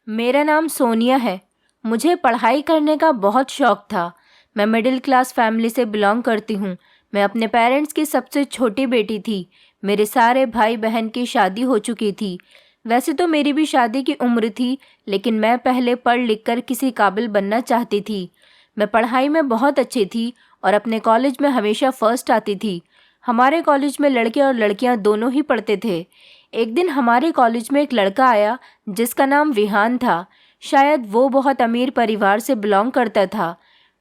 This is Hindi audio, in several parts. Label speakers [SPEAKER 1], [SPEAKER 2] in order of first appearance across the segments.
[SPEAKER 1] मेरा नाम सोनिया है। मुझे पढ़ाई करने का बहुत शौक था। मैं मिडिल क्लास फैमिली से बिलोंग करती हूँ। मैं अपने पेरेंट्स की सबसे छोटी बेटी थी। मेरे सारे भाई बहन की शादी हो चुकी थी। वैसे तो मेरी भी शादी की उम्र थी, लेकिन मैं पहले पढ़ लिख कर किसी काबिल बनना चाहती थी। मैं पढ़ाई में बहुत अच्छी थी और अपने कॉलेज में हमेशा फर्स्ट आती थी। हमारे कॉलेज में लड़के और लड़कियां दोनों ही पढ़ते थे। एक दिन हमारे कॉलेज में एक लड़का आया जिसका नाम विहान था। शायद वो बहुत अमीर परिवार से बिलोंग करता था।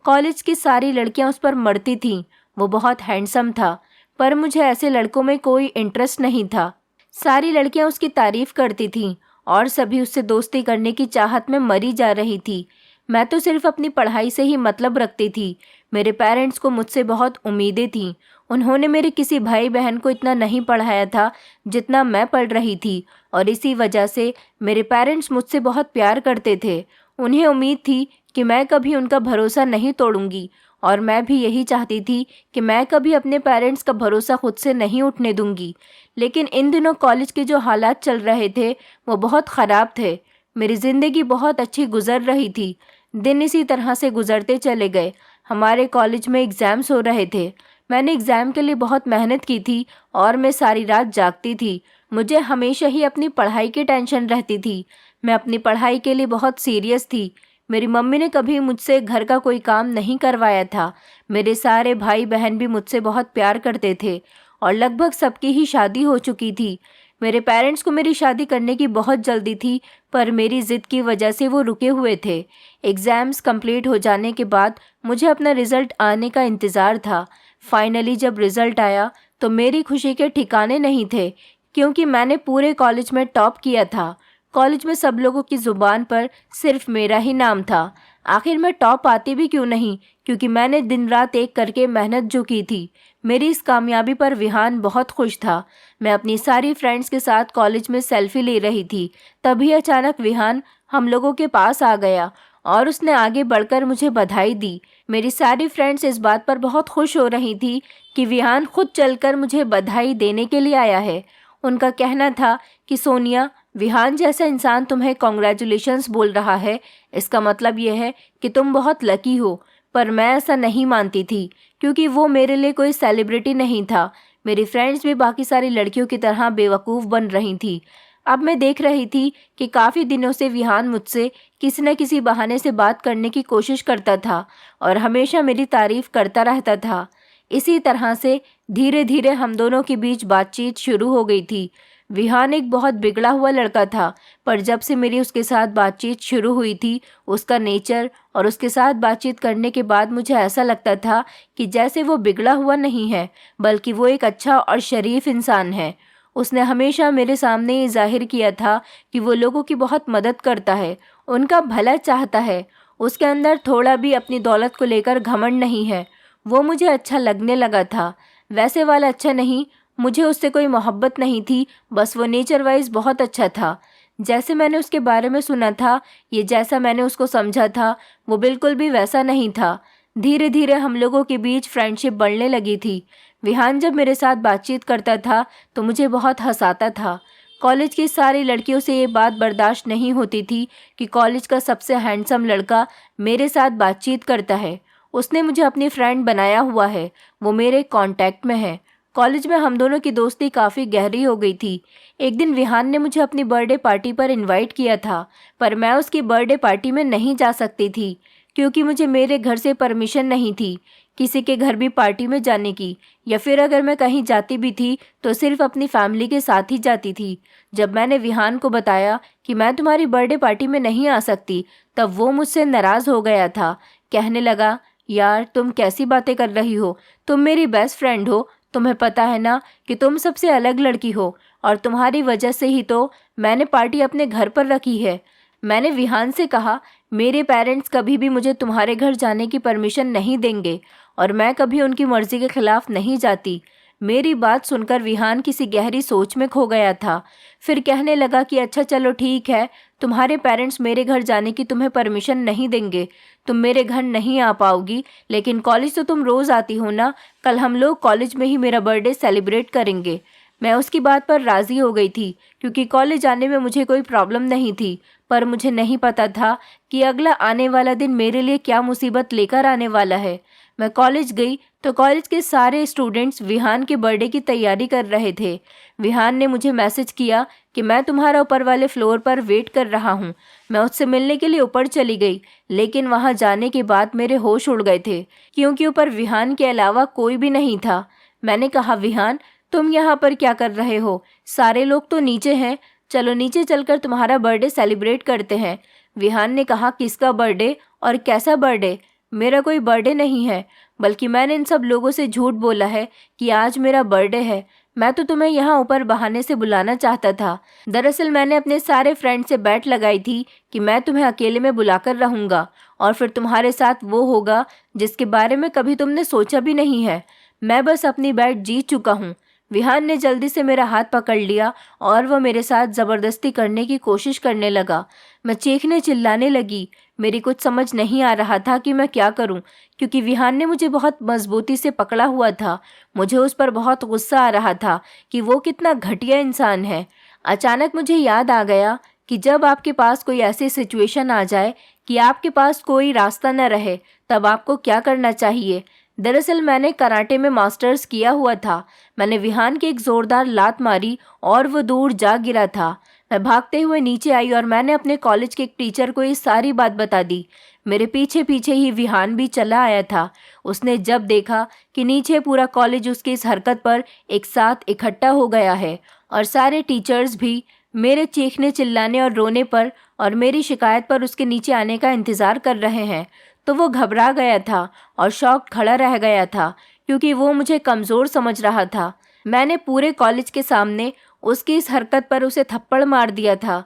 [SPEAKER 1] कॉलेज की सारी लड़कियां उस पर मरती थीं। वो बहुत हैंडसम था, पर मुझे ऐसे लड़कों में कोई इंटरेस्ट नहीं था। सारी लड़कियां उसकी तारीफ करती थीं और सभी उससे दोस्ती करने की चाहत में मरी जा रही थी। मैं तो सिर्फ अपनी पढ़ाई से ही मतलब रखती थी। मेरे पेरेंट्स को मुझसे बहुत उम्मीदें थीं। उन्होंने मेरे किसी भाई बहन को इतना नहीं पढ़ाया था जितना मैं पढ़ रही थी, और इसी वजह से मेरे पेरेंट्स मुझसे बहुत प्यार करते थे। उन्हें उम्मीद थी कि मैं कभी उनका भरोसा नहीं तोड़ूंगी, और मैं भी यही चाहती थी कि मैं कभी अपने पेरेंट्स का भरोसा खुद से नहीं उठने दूंगी। लेकिन इन दिनों कॉलेज के जो हालात चल रहे थे वो बहुत ख़राब थे। मेरी ज़िंदगी बहुत अच्छी गुजर रही थी। दिन इसी तरह से गुजरते चले गए। हमारे कॉलेज में एग्ज़ाम्स हो रहे थे। मैंने एग्ज़ाम के लिए बहुत मेहनत की थी और मैं सारी रात जागती थी। मुझे हमेशा ही अपनी पढ़ाई की टेंशन रहती थी। मैं अपनी पढ़ाई के लिए बहुत सीरियस थी। मेरी मम्मी ने कभी मुझसे घर का कोई काम नहीं करवाया था। मेरे सारे भाई बहन भी मुझसे बहुत प्यार करते थे और लगभग सबकी ही शादी हो चुकी थी। मेरे पेरेंट्स को मेरी शादी करने की बहुत जल्दी थी, पर मेरी ज़िद की वजह से वो रुके हुए थे। एग्ज़ाम्स कंप्लीट हो जाने के बाद मुझे अपना रिज़ल्ट आने का इंतज़ार था। फाइनली जब रिज़ल्ट आया तो मेरी खुशी के ठिकाने नहीं थे, क्योंकि मैंने पूरे कॉलेज में टॉप किया था। कॉलेज में सब लोगों की ज़ुबान पर सिर्फ मेरा ही नाम था। आखिर मैं टॉप आती भी क्यों नहीं, क्योंकि मैंने दिन रात एक करके मेहनत जो की थी। मेरी इस कामयाबी पर विहान बहुत खुश था। मैं अपनी सारी फ्रेंड्स के साथ कॉलेज में सेल्फी ले रही थी। तभी अचानक विहान हम लोगों के पास आ गया और उसने आगे बढ़कर मुझे बधाई दी। मेरी सारी फ्रेंड्स इस बात पर बहुत खुश हो रही थी कि विहान खुद चलकर मुझे बधाई देने के लिए आया है। उनका कहना था कि सोनिया, विहान जैसा इंसान तुम्हें कॉन्ग्रेचुलेशंस बोल रहा है, इसका मतलब यह है कि तुम बहुत लकी हो। पर मैं ऐसा नहीं मानती थी, क्योंकि वो मेरे लिए कोई सेलिब्रिटी नहीं था। मेरी फ्रेंड्स भी बाकी सारी लड़कियों की तरह बेवकूफ़ बन रही थी। अब मैं देख रही थी कि काफ़ी दिनों से विहान मुझसे किसी न किसी बहाने से बात करने की कोशिश करता था और हमेशा मेरी तारीफ़ करता रहता था। इसी तरह से धीरे धीरे हम दोनों के बीच बातचीत शुरू हो गई थी। विहान एक बहुत बिगड़ा हुआ लड़का था, पर जब से मेरी उसके साथ बातचीत शुरू हुई थी, उसका नेचर और उसके साथ बातचीत करने के बाद मुझे ऐसा लगता था कि जैसे वो बिगड़ा हुआ नहीं है, बल्कि वो एक अच्छा और शरीफ इंसान है। उसने हमेशा मेरे सामने ये जाहिर किया था कि वो लोगों की बहुत मदद करता है, उनका भला चाहता है। उसके अंदर थोड़ा भी अपनी दौलत को लेकर घमंड नहीं है। वो मुझे अच्छा लगने लगा था। वैसे वाला अच्छा नहीं, मुझे उससे कोई मोहब्बत नहीं थी, बस वो नेचर वाइज बहुत अच्छा था। जैसे मैंने उसके बारे में सुना था, ये जैसा मैंने उसको समझा था, वो बिल्कुल भी वैसा नहीं था। धीरे धीरे हम लोगों के बीच फ्रेंडशिप बढ़ने लगी थी। विहान जब मेरे साथ बातचीत करता था तो मुझे बहुत हंसाता था। कॉलेज की सारी लड़कियों से ये बात बर्दाश्त नहीं होती थी कि कॉलेज का सबसे हैंडसम लड़का मेरे साथ बातचीत करता है। उसने मुझे अपनी फ्रेंड बनाया हुआ है, वो मेरे कांटेक्ट में है। कॉलेज में हम दोनों की दोस्ती काफ़ी गहरी हो गई थी। एक दिन विहान ने मुझे अपनी बर्थडे पार्टी पर इनवाइट किया था, पर मैं उसकी बर्थडे पार्टी में नहीं जा सकती थी, क्योंकि मुझे मेरे घर से परमिशन नहीं थी किसी के घर भी पार्टी में जाने की, या फिर अगर मैं कहीं जाती भी थी तो सिर्फ अपनी फैमिली के साथ ही जाती थी। जब मैंने विहान को बताया कि मैं तुम्हारी बर्थडे पार्टी में नहीं आ सकती, तब वो मुझसे नाराज़ हो गया था। कहने लगा, यार तुम कैसी बातें कर रही हो, तुम मेरी बेस्ट फ्रेंड हो, तुम्हें पता है ना कि तुम सबसे अलग लड़की हो, और तुम्हारी वजह से ही तो मैंने पार्टी अपने घर पर रखी है। मैंने विहान से कहा, मेरे पेरेंट्स कभी भी मुझे तुम्हारे घर जाने की परमिशन नहीं देंगे और मैं कभी उनकी मर्ज़ी के खिलाफ नहीं जाती। मेरी बात सुनकर विहान किसी गहरी सोच में खो गया था। फिर कहने लगा कि अच्छा चलो ठीक है, तुम्हारे पेरेंट्स मेरे घर जाने की तुम्हें परमिशन नहीं देंगे, तुम मेरे घर नहीं आ पाओगी, लेकिन कॉलेज तो तुम रोज़ आती हो ना, कल हम लोग कॉलेज में ही मेरा बर्थडे सेलिब्रेट करेंगे। मैं उसकी बात पर राज़ी हो गई थी क्योंकि कॉलेज जाने में मुझे कोई प्रॉब्लम नहीं थी, पर मुझे नहीं पता था कि अगला आने वाला दिन मेरे लिए क्या मुसीबत लेकर आने वाला है। मैं कॉलेज गई तो कॉलेज के सारे स्टूडेंट्स विहान के बर्थडे की तैयारी कर रहे थे। विहान ने मुझे मैसेज किया कि मैं तुम्हारा ऊपर वाले फ्लोर पर वेट कर रहा हूँ। मैं उससे मिलने के लिए ऊपर चली गई, लेकिन वहाँ जाने के बाद मेरे होश उड़ गए थे क्योंकि ऊपर विहान के अलावा कोई भी नहीं था। मैंने कहा, विहान तुम यहाँ पर क्या कर रहे हो? सारे लोग तो नीचे हैं, चलो नीचे चलकर तुम्हारा बर्थडे सेलिब्रेट करते हैं। विहान ने कहा, किसका बर्थडे और कैसा बर्थडे? मेरा कोई बर्थडे नहीं है, बल्कि मैंने इन सब लोगों से झूठ बोला है कि आज मेरा बर्थडे है। मैं तो तुम्हें यहाँ ऊपर बहाने से बुलाना चाहता था। दरअसल मैंने अपने सारे फ्रेंड से बैट लगाई थी कि मैं तुम्हें अकेले में बुलाकर रहूँगा और फिर तुम्हारे साथ वो होगा जिसके बारे में कभी तुमने सोचा भी नहीं है। मैं बस अपनी बैट जीत चुका हूँ। विहान ने जल्दी से मेरा हाथ पकड़ लिया और वह मेरे साथ ज़बरदस्ती करने की कोशिश करने लगा। मैं चीखने चिल्लाने लगी। मेरी कुछ समझ नहीं आ रहा था कि मैं क्या करूं, क्योंकि विहान ने मुझे बहुत मजबूती से पकड़ा हुआ था। मुझे उस पर बहुत गुस्सा आ रहा था कि वो कितना घटिया इंसान है। अचानक मुझे याद आ गया कि जब आपके पास कोई ऐसी सिचुएशन आ जाए कि आपके पास कोई रास्ता न रहे, तब आपको क्या करना चाहिए। दरअसल मैंने कराटे में मास्टर्स किया हुआ था। मैंने विहान की एक ज़ोरदार लात मारी और वो दूर जा गिरा था। मैं भागते हुए नीचे आई और मैंने अपने कॉलेज के एक टीचर को ये सारी बात बता दी। मेरे पीछे पीछे ही विहान भी चला आया था। उसने जब देखा कि नीचे पूरा कॉलेज उसकी इस हरकत पर एक साथ इकट्ठा हो गया है और सारे टीचर्स भी मेरे चीखने चिल्लाने और रोने पर और मेरी शिकायत पर उसके नीचे आने का इंतज़ार कर रहे हैं, तो वो घबरा गया था और शॉक खड़ा रह गया था क्योंकि वो मुझे कमज़ोर समझ रहा था। मैंने पूरे कॉलेज के सामने उसकी इस हरकत पर उसे थप्पड़ मार दिया था।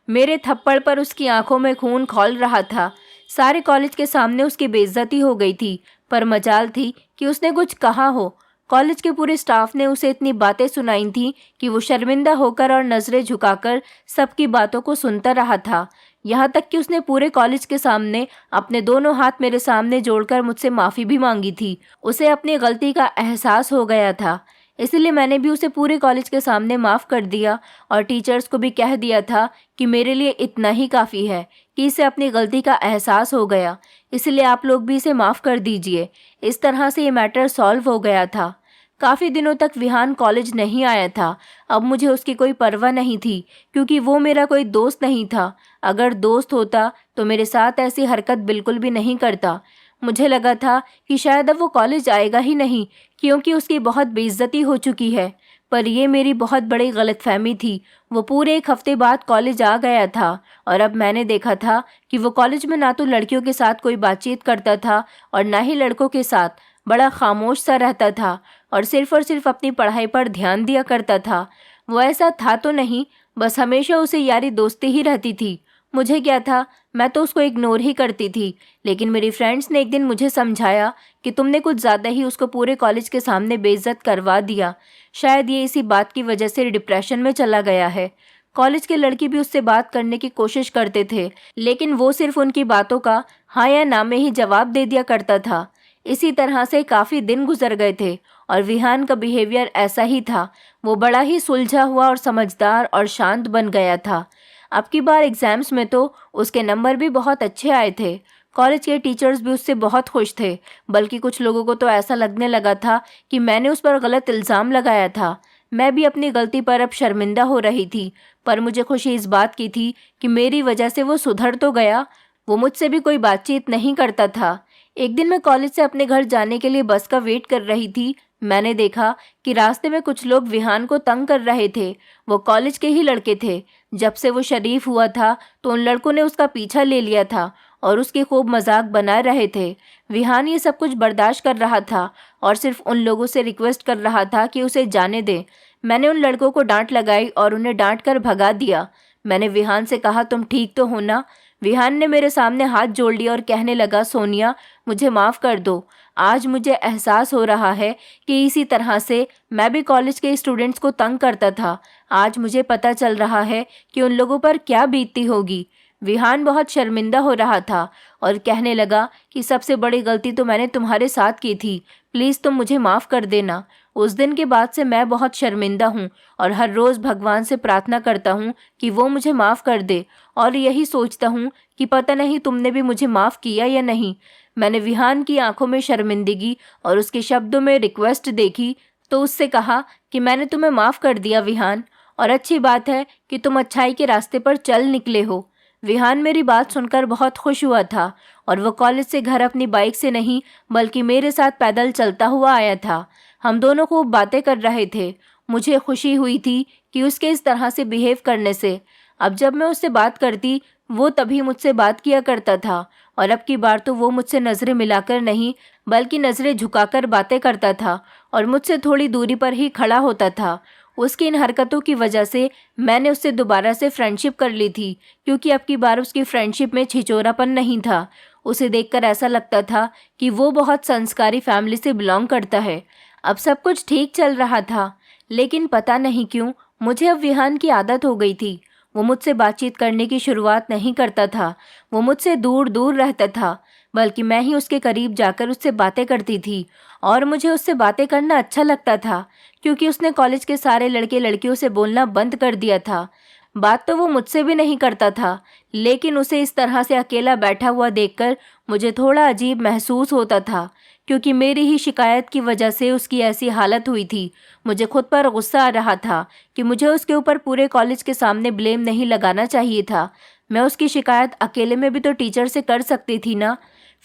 [SPEAKER 1] मेरे थप्पड़ पर उसकी आंखों में खून खौल रहा था। सारे कॉलेज के सामने उसकी बेइज्जती हो गई थी, पर मजाल थी कि उसने कुछ कहा हो। कॉलेज के पूरे स्टाफ ने उसे इतनी बातें सुनाई थी कि वो शर्मिंदा होकर और नज़रें झुकाकर सबकी बातों को सुनता रहा था। यहाँ तक कि उसने पूरे कॉलेज के सामने अपने दोनों हाथ मेरे सामने जोड़कर मुझसे माफ़ी भी मांगी थी। उसे अपनी गलती का एहसास हो गया था, इसलिए मैंने भी उसे पूरे कॉलेज के सामने माफ़ कर दिया और टीचर्स को भी कह दिया था कि मेरे लिए इतना ही काफ़ी है कि इसे अपनी गलती का एहसास हो गया, इसलिए आप लोग भी इसे माफ़ कर दीजिए। इस तरह से ये मैटर सॉल्व हो गया था। काफ़ी दिनों तक विहान कॉलेज नहीं आया था। अब मुझे उसकी कोई परवाह नहीं थी क्योंकि वो मेरा कोई दोस्त नहीं था। अगर दोस्त होता तो मेरे साथ ऐसी हरकत बिल्कुल भी नहीं करता। मुझे लगा था कि शायद अब वो कॉलेज आएगा ही नहीं क्योंकि उसकी बहुत बेइज्जती हो चुकी है, पर यह मेरी बहुत बड़ी गलतफहमी थी। वो पूरे एक हफ्ते बाद कॉलेज आ गया था और अब मैंने देखा था कि वो कॉलेज में ना तो लड़कियों के साथ कोई बातचीत करता था और ना ही लड़कों के साथ। बड़ा खामोश सा रहता था और सिर्फ अपनी पढ़ाई पर ध्यान दिया करता था। वो ऐसा था तो नहीं, बस हमेशा उसे यारी दोस्ती ही रहती थी। मुझे क्या था, मैं तो उसको इग्नोर ही करती थी। लेकिन मेरी फ्रेंड्स ने एक दिन मुझे समझाया कि तुमने कुछ ज़्यादा ही उसको पूरे कॉलेज के सामने बेइज्जत करवा दिया। शायद ये इसी बात की वजह से डिप्रेशन में चला गया है। कॉलेज के लड़के भी उससे बात करने की कोशिश करते थे, लेकिन वो सिर्फ उनकी बातों का हाँ या ना में ही जवाब दे दिया करता था। इसी तरह से काफ़ी दिन गुजर गए थे और विहान का बिहेवियर ऐसा ही था। वो बड़ा ही सुलझा हुआ और समझदार और शांत बन गया था। अब की बार एग्ज़ाम्स में तो उसके नंबर भी बहुत अच्छे आए थे। कॉलेज के टीचर्स भी उससे बहुत खुश थे, बल्कि कुछ लोगों को तो ऐसा लगने लगा था कि मैंने उस पर गलत इल्ज़ाम लगाया था। मैं भी अपनी गलती पर अब शर्मिंदा हो रही थी, पर मुझे खुशी इस बात की थी कि मेरी वजह से वो सुधर तो गया। वो मुझसे भी कोई बातचीत नहीं करता था। एक दिन मैं कॉलेज से अपने घर जाने के लिए बस का वेट कर रही थी। मैंने देखा कि रास्ते में कुछ लोग विहान को तंग कर रहे थे। वो कॉलेज के ही लड़के थे। जब से वो शरीफ हुआ था तो उन लड़कों ने उसका पीछा ले लिया था और उसकी खूब मजाक बना रहे थे। विहान ये सब कुछ बर्दाश्त कर रहा था और सिर्फ उन लोगों से रिक्वेस्ट कर रहा था कि उसे जाने दें। मैंने उन लड़कों को डांट लगाई और उन्हें डांट कर भगा दिया। मैंने विहान से कहा, तुम ठीक तो हो ना? विहान ने मेरे सामने हाथ जोड़ लिया और कहने लगा, सोनिया मुझे माफ़ कर दो। आज मुझे एहसास हो रहा है कि इसी तरह से मैं भी कॉलेज के स्टूडेंट्स को तंग करता था। आज मुझे पता चल रहा है कि उन लोगों पर क्या बीतती होगी। विहान बहुत शर्मिंदा हो रहा था और कहने लगा कि सबसे बड़ी गलती तो मैंने तुम्हारे साथ की थी, प्लीज़ तुम मुझे माफ़ कर देना। उस दिन के बाद से मैं बहुत शर्मिंदा हूँ और हर रोज़ भगवान से प्रार्थना करता हूँ कि वो मुझे माफ़ कर दे, और यही सोचता हूँ कि पता नहीं तुमने भी मुझे माफ़ किया या नहीं। मैंने विहान की आंखों में शर्मिंदगी और उसके शब्दों में रिक्वेस्ट देखी तो उससे कहा कि मैंने तुम्हें माफ़ कर दिया विहान, और अच्छी बात है कि तुम अच्छाई के रास्ते पर चल निकले हो। विहान मेरी बात सुनकर बहुत खुश हुआ था और वो कॉलेज से घर अपनी बाइक से नहीं बल्कि मेरे साथ पैदल चलता हुआ आया था। हम दोनों खूब बातें कर रहे थे। मुझे खुशी हुई थी कि उसके इस तरह से बिहेव करने से। अब जब मैं उससे बात करती वो तभी मुझसे बात किया करता था, और अब की बार तो वो मुझसे नज़रें मिलाकर नहीं बल्कि नज़रें झुकाकर बातें करता था और मुझसे थोड़ी दूरी पर ही खड़ा होता था। उसकी इन हरकतों की वजह से मैंने उससे दोबारा से फ्रेंडशिप कर ली थी, क्योंकि अब की बार उसकी फ्रेंडशिप में छिचोरापन नहीं था। उसे देखकर ऐसा लगता था कि वो बहुत संस्कारी फैमिली से बिलोंग करता है। अब सब कुछ ठीक चल रहा था, लेकिन पता नहीं क्यों मुझे अब विहान की आदत हो गई थी। वो मुझसे बातचीत करने की शुरुआत नहीं करता था। वो मुझसे दूर दूर रहता था, बल्कि मैं ही उसके करीब जाकर उससे बातें करती थी, और मुझे उससे बातें करना अच्छा लगता था, क्योंकि उसने कॉलेज के सारे लड़के लड़कियों से बोलना बंद कर दिया था। बात तो वो मुझसे भी नहीं करता था, लेकिन उसे इस तरह से अकेला बैठा हुआ देखकर मुझे थोड़ा अजीब महसूस होता था, क्योंकि मेरी ही शिकायत की वजह से उसकी ऐसी हालत हुई थी। मुझे खुद पर गुस्सा आ रहा था कि मुझे उसके ऊपर पूरे कॉलेज के सामने ब्लेम नहीं लगाना चाहिए था। मैं उसकी शिकायत अकेले में भी तो टीचर से कर सकती थी ना।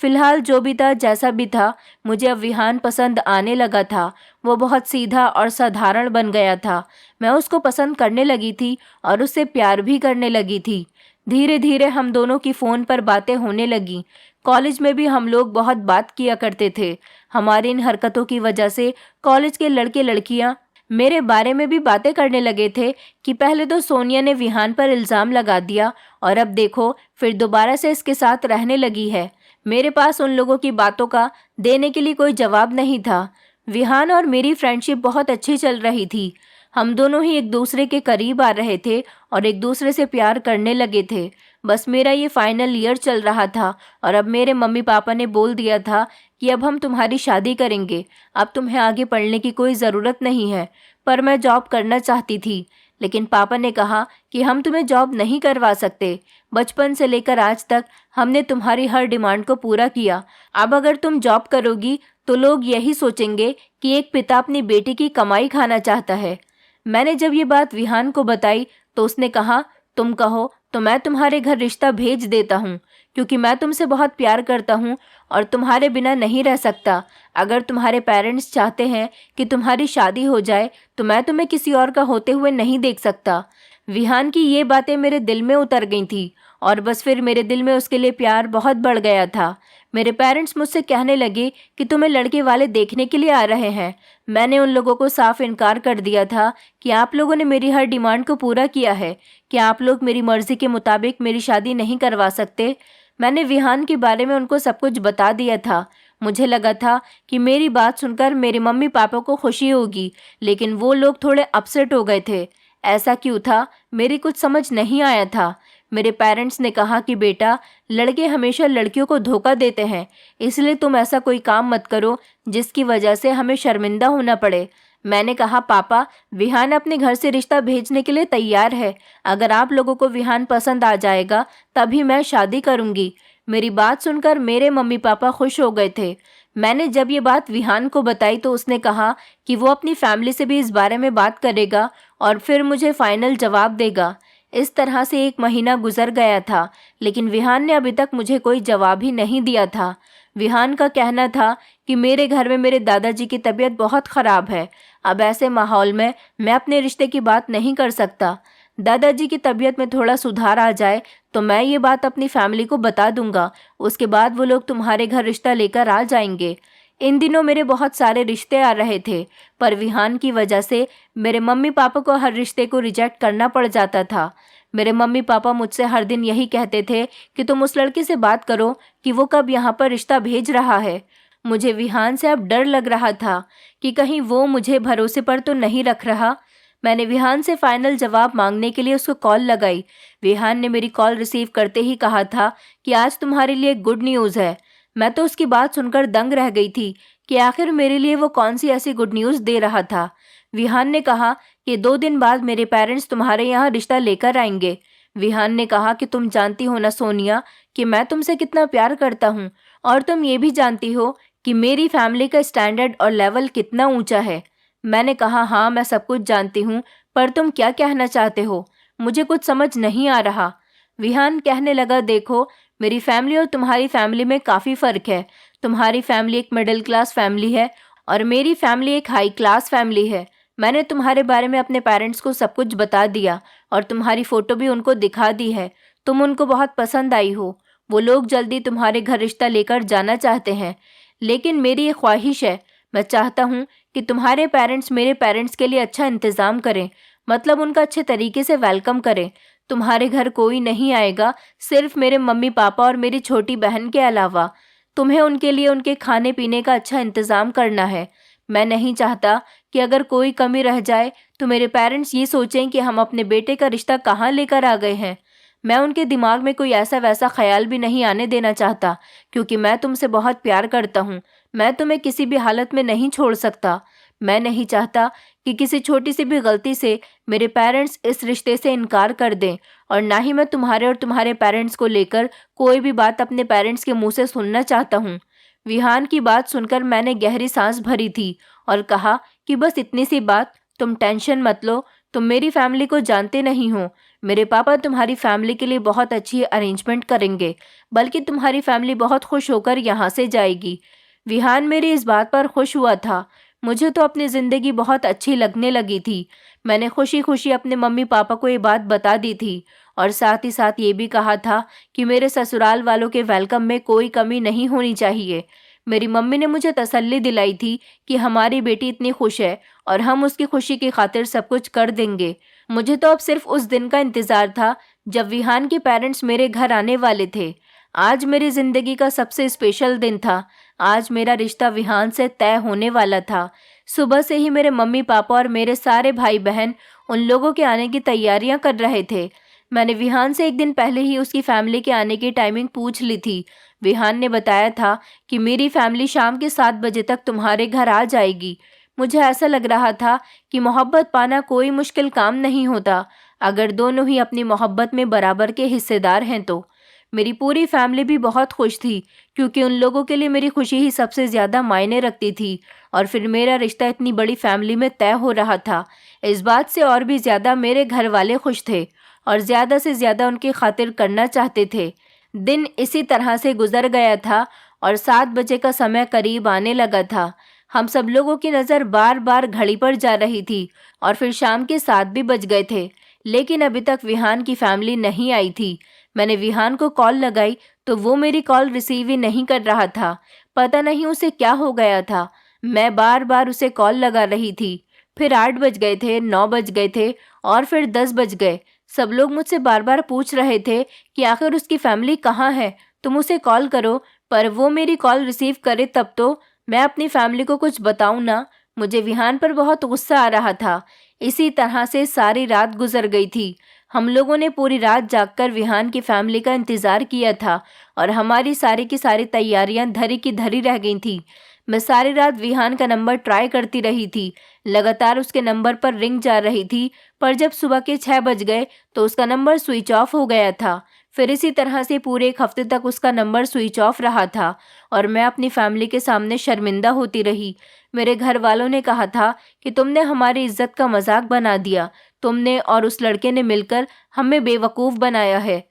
[SPEAKER 1] फिलहाल जो भी था जैसा भी था, मुझे अब विहान पसंद आने लगा था। वो बहुत सीधा और साधारण बन गया था। मैं उसको पसंद करने लगी थी और उससे प्यार भी करने लगी थी। धीरे धीरे हम दोनों की फ़ोन पर बातें होने लगी। कॉलेज में भी हम लोग बहुत बात किया करते थे। हमारी इन हरकतों की वजह से कॉलेज के लड़के लड़कियां मेरे बारे में भी बातें करने लगे थे कि पहले तो सोनिया ने विहान पर इल्ज़ाम लगा दिया और अब देखो फिर दोबारा से इसके साथ रहने लगी है। मेरे पास उन लोगों की बातों का देने के लिए कोई जवाब नहीं था। विहान और मेरी फ्रेंडशिप बहुत अच्छी चल रही थी। हम दोनों ही एक दूसरे के करीब आ रहे थे और एक दूसरे से प्यार करने लगे थे। बस मेरा ये फाइनल ईयर चल रहा था और अब मेरे मम्मी पापा ने बोल दिया था कि अब हम तुम्हारी शादी करेंगे। अब तुम्हें आगे पढ़ने की कोई ज़रूरत नहीं है। पर मैं जॉब करना चाहती थी, लेकिन पापा ने कहा कि हम तुम्हें जॉब नहीं करवा सकते। बचपन से लेकर आज तक हमने तुम्हारी हर डिमांड को पूरा किया। अब अगर तुम जॉब करोगी तो लोग यही सोचेंगे कि एक पिता अपनी बेटी की कमाई खाना चाहता है। मैंने जब ये बात विहान को बताई तो उसने कहा, तुम कहो तो मैं तुम्हारे घर रिश्ता भेज देता हूँ, क्योंकि मैं तुमसे बहुत प्यार करता हूँ और तुम्हारे बिना नहीं रह सकता। अगर तुम्हारे पेरेंट्स चाहते हैं कि तुम्हारी शादी हो जाए तो मैं तुम्हें किसी और का होते हुए नहीं देख सकता। विहान की ये बातें मेरे दिल में उतर गई थी और बस फिर मेरे दिल में उसके लिए प्यार बहुत बढ़ गया था। मेरे पेरेंट्स मुझसे कहने लगे कि तुम्हें लड़के वाले देखने के लिए आ रहे हैं। मैंने उन लोगों को साफ इनकार कर दिया था कि आप लोगों ने मेरी हर डिमांड को पूरा किया है, कि आप लोग मेरी मर्जी के मुताबिक मेरी शादी नहीं करवा सकते। मैंने विहान के बारे में उनको सब कुछ बता दिया था। मुझे लगा था कि मेरी बात सुनकर मेरे मम्मी पापा को खुशी होगी, लेकिन वो लोग थोड़े अपसेट हो गए थे। ऐसा क्यों था मेरी कुछ समझ नहीं आया था। मेरे पेरेंट्स ने कहा कि बेटा, लड़के हमेशा लड़कियों को धोखा देते हैं, इसलिए तुम ऐसा कोई काम मत करो जिसकी वजह से हमें शर्मिंदा होना पड़े। मैंने कहा, पापा, विहान अपने घर से रिश्ता भेजने के लिए तैयार है। अगर आप लोगों को विहान पसंद आ जाएगा तभी मैं शादी करूंगी। मेरी बात सुनकर मेरे मम्मी पापा खुश हो गए थे। मैंने जब ये बात विहान को बताई तो उसने कहा कि वो अपनी फैमिली से भी इस बारे में बात करेगा और फिर मुझे फाइनल जवाब देगा। इस तरह से 1 महीना गुजर गया था, लेकिन विहान ने अभी तक मुझे कोई जवाब ही नहीं दिया था। विहान का कहना था कि मेरे घर में मेरे दादाजी की तबीयत बहुत ख़राब है। अब ऐसे माहौल में मैं अपने रिश्ते की बात नहीं कर सकता। दादाजी की तबीयत में थोड़ा सुधार आ जाए तो मैं ये बात अपनी फैमिली को बता दूंगा। उसके बाद वो लोग तुम्हारे घर रिश्ता लेकर आ जाएंगे। इन दिनों मेरे बहुत सारे रिश्ते आ रहे थे, पर विहान की वजह से मेरे मम्मी पापा को हर रिश्ते को रिजेक्ट करना पड़ जाता था। मेरे मम्मी पापा मुझसे हर दिन यही कहते थे कि तुम उस लड़के से बात करो कि वो कब यहाँ पर रिश्ता भेज रहा है। मुझे विहान से अब डर लग रहा था कि कहीं वो मुझे भरोसे पर तो नहीं रख रहा। मैंने विहान से फाइनल जवाब मांगने के लिए उसको कॉल लगाई। विहान ने मेरी कॉल रिसीव करते ही कहा था कि आज तुम्हारे लिए गुड न्यूज़ है। मैं तो उसकी बात सुनकर दंग रह गई थी कि आखिर मेरे लिए वो कौन सी ऐसी गुड न्यूज़ दे रहा था। विहान ने कहा कि 2 दिन बाद मेरे पेरेंट्स तुम्हारे यहाँ रिश्ता लेकर आएंगे। विहान ने कहा कि तुम जानती हो ना सोनिया कि मैं तुमसे कितना प्यार करता हूँ, और तुम ये भी जानती हो कि मेरी फैमिली का स्टैंडर्ड और लेवल कितना ऊंचा है। मैंने कहा हाँ, मैं सब कुछ जानती हूँ, पर तुम क्या कहना चाहते हो? मुझे कुछ समझ नहीं आ रहा। विहान कहने लगा, देखो, मेरी फैमिली और तुम्हारी फैमिली में काफ़ी फ़र्क है। तुम्हारी फैमिली एक मिडिल क्लास फैमिली है और मेरी फैमिली एक हाई क्लास फैमिली है। मैंने तुम्हारे बारे में अपने पेरेंट्स को सब कुछ बता दिया और तुम्हारी फ़ोटो भी उनको दिखा दी है। तुम उनको बहुत पसंद आई हो। वो लोग जल्दी तुम्हारे घर रिश्ता लेकर जाना चाहते हैं। लेकिन मेरी ये ख्वाहिश है, मैं चाहता हूँ कि तुम्हारे पेरेंट्स मेरे पेरेंट्स के लिए अच्छा इंतज़ाम करें, मतलब उनका अच्छे तरीके से वेलकम करें। तुम्हारे घर कोई नहीं आएगा, सिर्फ मेरे मम्मी पापा और मेरी छोटी बहन के अलावा। तुम्हें उनके लिए उनके खाने पीने का अच्छा इंतज़ाम करना है। मैं नहीं चाहता कि अगर कोई कमी रह जाए तो मेरे पेरेंट्स ये सोचें कि हम अपने बेटे का रिश्ता कहाँ लेकर आ गए हैं। मैं उनके दिमाग में कोई ऐसा वैसा ख्याल भी नहीं आने देना चाहता, क्योंकि मैं तुमसे बहुत प्यार करता हूँ। मैं तुम्हें किसी भी हालत में नहीं छोड़ सकता। मैं नहीं चाहता कि किसी छोटी सी भी गलती से मेरे पेरेंट्स इस रिश्ते से इनकार कर दें, और ना ही मैं तुम्हारे और तुम्हारे पेरेंट्स को लेकर कोई भी बात अपने पेरेंट्स के मुंह से सुनना चाहता हूँ। विहान की बात सुनकर मैंने गहरी सांस भरी थी और कहा कि बस इतनी सी बात, तुम टेंशन मत लो। तुम मेरी फैमिली को जानते नहीं हो। मेरे पापा तुम्हारी फैमिली के लिए बहुत अच्छी अरेंजमेंट करेंगे, बल्कि तुम्हारी फैमिली बहुत खुश होकर यहाँ से जाएगी। विहान मेरी इस बात पर खुश हुआ था। मुझे तो अपनी ज़िंदगी बहुत अच्छी लगने लगी थी। मैंने खुशी खुशी अपने मम्मी पापा को ये बात बता दी थी, और साथ ही साथ ये भी कहा था कि मेरे ससुराल वालों के वेलकम में कोई कमी नहीं होनी चाहिए। मेरी मम्मी ने मुझे तसल्ली दिलाई थी कि हमारी बेटी इतनी खुश है और हम उसकी खुशी की खातिर सब कुछ कर देंगे। मुझे तो अब सिर्फ उस दिन का इंतज़ार था जब विहान के पेरेंट्स मेरे घर आने वाले थे। आज मेरी ज़िंदगी का सबसे स्पेशल दिन था। आज मेरा रिश्ता विहान से तय होने वाला था। सुबह से ही मेरे मम्मी पापा और मेरे सारे भाई बहन उन लोगों के आने की तैयारियां कर रहे थे। मैंने विहान से एक दिन पहले ही उसकी फैमिली के आने की टाइमिंग पूछ ली थी। विहान ने बताया था कि मेरी फैमिली शाम के 7 बजे तक तुम्हारे घर आ जाएगी। मुझे ऐसा लग रहा था कि मोहब्बत पाना कोई मुश्किल काम नहीं होता, अगर दोनों ही अपनी मोहब्बत में बराबर के हिस्सेदार हैं तो। मेरी पूरी फैमिली भी बहुत खुश थी, क्योंकि उन लोगों के लिए मेरी खुशी ही सबसे ज़्यादा मायने रखती थी। और फिर मेरा रिश्ता इतनी बड़ी फैमिली में तय हो रहा था। इस बात से और भी ज़्यादा मेरे घर वाले खुश थे और ज़्यादा से ज़्यादा उनकी खातिर करना चाहते थे। दिन इसी तरह से गुजर गया था और 7 बजे का समय करीब आने लगा था। हम सब लोगों की नज़र बार बार घड़ी पर जा रही थी और फिर शाम के 7 भी बज गए थे, लेकिन अभी तक विहान की फैमिली नहीं आई थी। मैंने विहान को कॉल लगाई तो वो मेरी कॉल रिसीव ही नहीं कर रहा था। पता नहीं उसे क्या हो गया था। मैं बार बार उसे कॉल लगा रही थी। फिर 8 बज गए थे, 9 बज गए थे और फिर 10 बज गए। सब लोग मुझसे बार बार पूछ रहे थे कि आखिर उसकी फैमिली कहाँ है, तुम उसे कॉल करो, पर वो मेरी कॉल रिसीव करे तब तो मैं अपनी फैमिली को कुछ बताऊं ना। मुझे विहान पर बहुत गुस्सा आ रहा था। इसी तरह से सारी रात गुजर गई थी। हम लोगों ने पूरी रात जागकर विहान की फैमिली का इंतज़ार किया था और हमारी सारी की सारी तैयारियां धरी की धरी रह गई थी। मैं सारी रात विहान का नंबर ट्राई करती रही थी। लगातार उसके नंबर पर रिंग जा रही थी, पर जब सुबह के 6 बज गए तो उसका नंबर स्विच ऑफ हो गया था। फिर इसी तरह से पूरे 1 हफ्ते तक उसका नंबर स्विच ऑफ रहा था और मैं अपनी फैमिली के सामने शर्मिंदा होती रही। मेरे घर वालों ने कहा था कि तुमने हमारी इज्जत का मजाक बना दिया। तुमने और उस लड़के ने मिलकर हमें बेवकूफ़ बनाया है।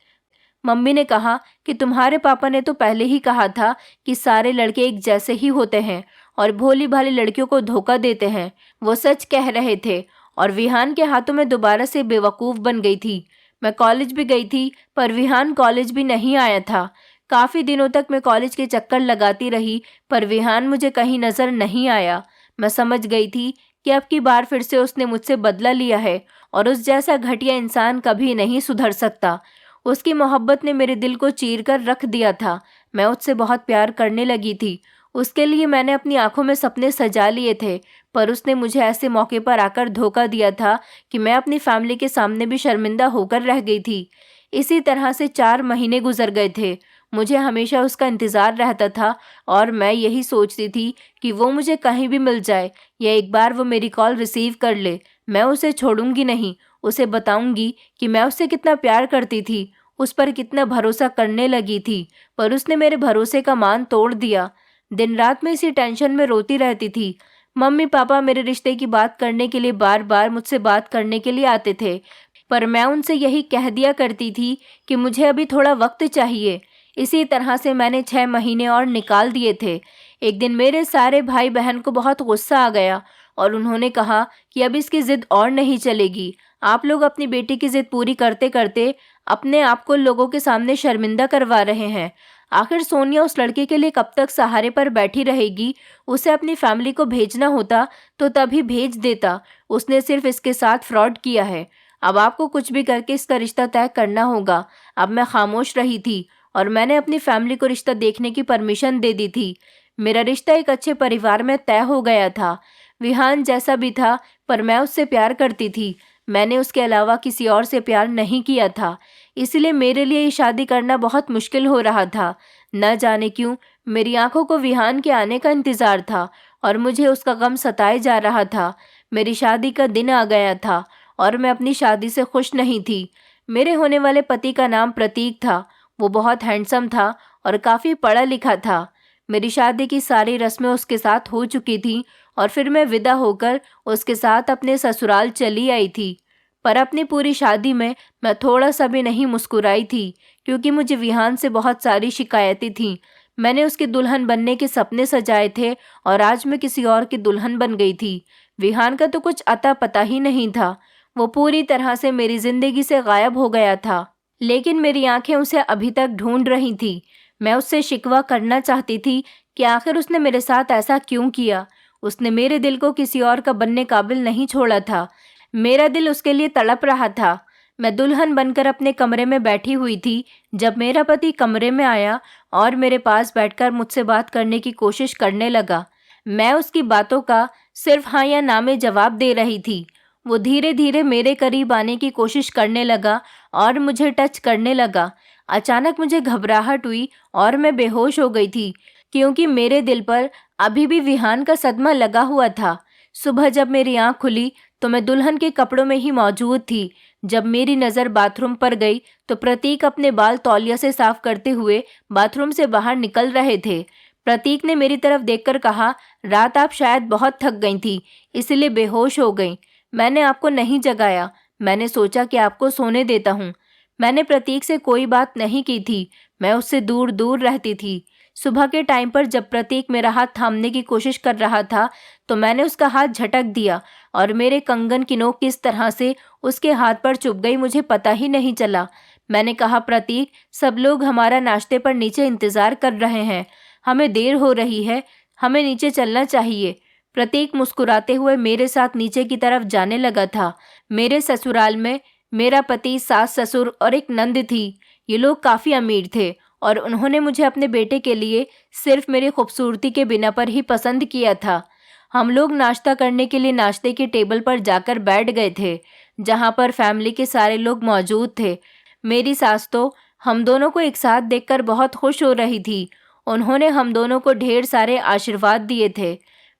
[SPEAKER 1] मम्मी ने कहा कि तुम्हारे पापा ने तो पहले ही कहा था कि सारे लड़के एक जैसे ही होते हैं और भोली भाली लड़कियों को धोखा देते हैं। वो सच कह रहे थे और विहान के हाथों में दोबारा से बेवकूफ़ बन गई थी। मैं कॉलेज भी गई थी, पर विहान कॉलेज भी नहीं आया था। काफ़ी दिनों तक मैं कॉलेज के चक्कर लगाती रही, पर विहान मुझे कहीं नज़र नहीं आया। मैं समझ गई थी कि अब की बार फिर से उसने मुझसे बदला लिया है और उस जैसा घटिया इंसान कभी नहीं सुधर सकता। उसकी मोहब्बत ने मेरे दिल को चीर कर रख दिया था। मैं उससे बहुत प्यार करने लगी थी। उसके लिए मैंने अपनी आंखों में सपने सजा लिए थे, पर उसने मुझे ऐसे मौके पर आकर धोखा दिया था कि मैं अपनी फैमिली के सामने भी शर्मिंदा होकर रह गई थी। इसी तरह से 4 महीने गुजर गए थे। मुझे हमेशा उसका इंतज़ार रहता था और मैं यही सोचती थी कि वो मुझे कहीं भी मिल जाए या एक बार वो मेरी कॉल रिसीव कर ले। मैं उसे छोड़ूंगी नहीं, उसे बताऊंगी कि मैं उससे कितना प्यार करती थी, उस पर कितना भरोसा करने लगी थी, पर उसने मेरे भरोसे का मान तोड़ दिया। दिन रात मैं इसी टेंशन में रोती रहती थी। मम्मी पापा मेरे रिश्ते की बात करने के लिए बार बार मुझसे बात करने के लिए आते थे, पर मैं उनसे यही कह दिया करती थी कि मुझे अभी थोड़ा वक्त चाहिए। इसी तरह से मैंने 6 महीने और निकाल दिए थे। एक दिन मेरे सारे भाई बहन को बहुत गुस्सा आ गया और उन्होंने कहा कि अब इसकी ज़िद और नहीं चलेगी। आप लोग अपनी बेटी की ज़िद पूरी करते करते अपने आप को लोगों के सामने शर्मिंदा करवा रहे हैं। आखिर सोनिया उस लड़के के लिए कब तक सहारे पर बैठी रहेगी? उसे अपनी फैमिली को भेजना होता तो तभी भेज देता। उसने सिर्फ इसके साथ फ्रॉड किया है। अब आपको कुछ भी करके इसका रिश्ता तय करना होगा। अब मैं खामोश रही थी और मैंने अपनी फैमिली को रिश्ता देखने की परमिशन दे दी थी। मेरा रिश्ता एक अच्छे परिवार में तय हो गया था। विहान जैसा भी था, पर मैं उससे प्यार करती थी। मैंने उसके अलावा किसी और से प्यार नहीं किया था, इसलिए मेरे लिए ये शादी करना बहुत मुश्किल हो रहा था। न जाने क्यों मेरी आंखों को विहान के आने का इंतज़ार था और मुझे उसका गम सताए जा रहा था। मेरी शादी का दिन आ गया था और मैं अपनी शादी से खुश नहीं थी। मेरे होने वाले पति का नाम प्रतीक था। वो बहुत हैंडसम था और काफ़ी पढ़ा लिखा था। मेरी शादी की सारी रस्में उसके साथ हो चुकी थीं और फिर मैं विदा होकर उसके साथ अपने ससुराल चली आई थी। पर अपनी पूरी शादी में मैं थोड़ा सा भी नहीं मुस्कुराई थी, क्योंकि मुझे विहान से बहुत सारी शिकायतें थीं। मैंने उसकी दुल्हन बनने के सपने सजाए थे और आज मैं किसी और की दुल्हन बन गई थी। विहान का तो कुछ अता पता ही नहीं था। वो पूरी तरह से मेरी जिंदगी से गायब हो गया था, लेकिन मेरी आंखें उसे अभी तक ढूंढ रही थी। मैं उससे शिकवा करना चाहती थी कि आखिर उसने मेरे साथ ऐसा क्यों किया। उसने मेरे दिल को किसी और का बनने काबिल नहीं छोड़ा था। मेरा दिल उसके लिए तड़प रहा था। मैं दुल्हन बनकर अपने कमरे में बैठी हुई थी जब मेरा पति कमरे में आया और मेरे पास बैठकर मुझसे बात करने की कोशिश करने लगा। मैं उसकी बातों का सिर्फ हाँ या ना में जवाब दे रही थी। वो धीरे धीरे मेरे करीब आने की कोशिश करने लगा और मुझे टच करने लगा। अचानक मुझे घबराहट हुई और मैं बेहोश हो गई थी, क्योंकि मेरे दिल पर अभी भी विहान का सदमा लगा हुआ था। सुबह जब मेरी आंख खुली तो मैं दुल्हन के कपड़ों में ही मौजूद थी। जब मेरी नज़र बाथरूम पर गई तो प्रतीक अपने बाल तौलिया से साफ करते हुए बाथरूम से बाहर निकल रहे थे। प्रतीक ने मेरी तरफ देखकर कहा, रात आप शायद बहुत थक गई थी, इसलिए बेहोश हो गई। मैंने आपको नहीं जगाया, मैंने सोचा कि आपको सोने देता हूँ। मैंने प्रतीक से कोई बात नहीं की थी, मैं उससे दूर दूर रहती थी। सुबह के टाइम पर जब प्रतीक मेरा हाथ थामने की कोशिश कर रहा था तो मैंने उसका हाथ झटक दिया और मेरे कंगन की नोक किस तरह से उसके हाथ पर चुभ गई मुझे पता ही नहीं चला। मैंने कहा, प्रतीक, सब लोग हमारा नाश्ते पर नीचे इंतज़ार कर रहे हैं, हमें देर हो रही है, हमें नीचे चलना चाहिए। प्रतीक मुस्कुराते हुए मेरे साथ नीचे की तरफ जाने लगा था। मेरे ससुराल में मेरा पति, सास ससुर और एक नंद थी। ये लोग काफ़ी अमीर थे और उन्होंने मुझे अपने बेटे के लिए सिर्फ मेरी खूबसूरती के बिना पर ही पसंद किया था। हम लोग नाश्ता करने के लिए नाश्ते के टेबल पर जाकर बैठ गए थे, जहाँ पर फैमिली के सारे लोग मौजूद थे। मेरी सास तो हम दोनों को एक साथ देखकर बहुत खुश हो रही थी। उन्होंने हम दोनों को ढेर सारे आशीर्वाद दिए थे।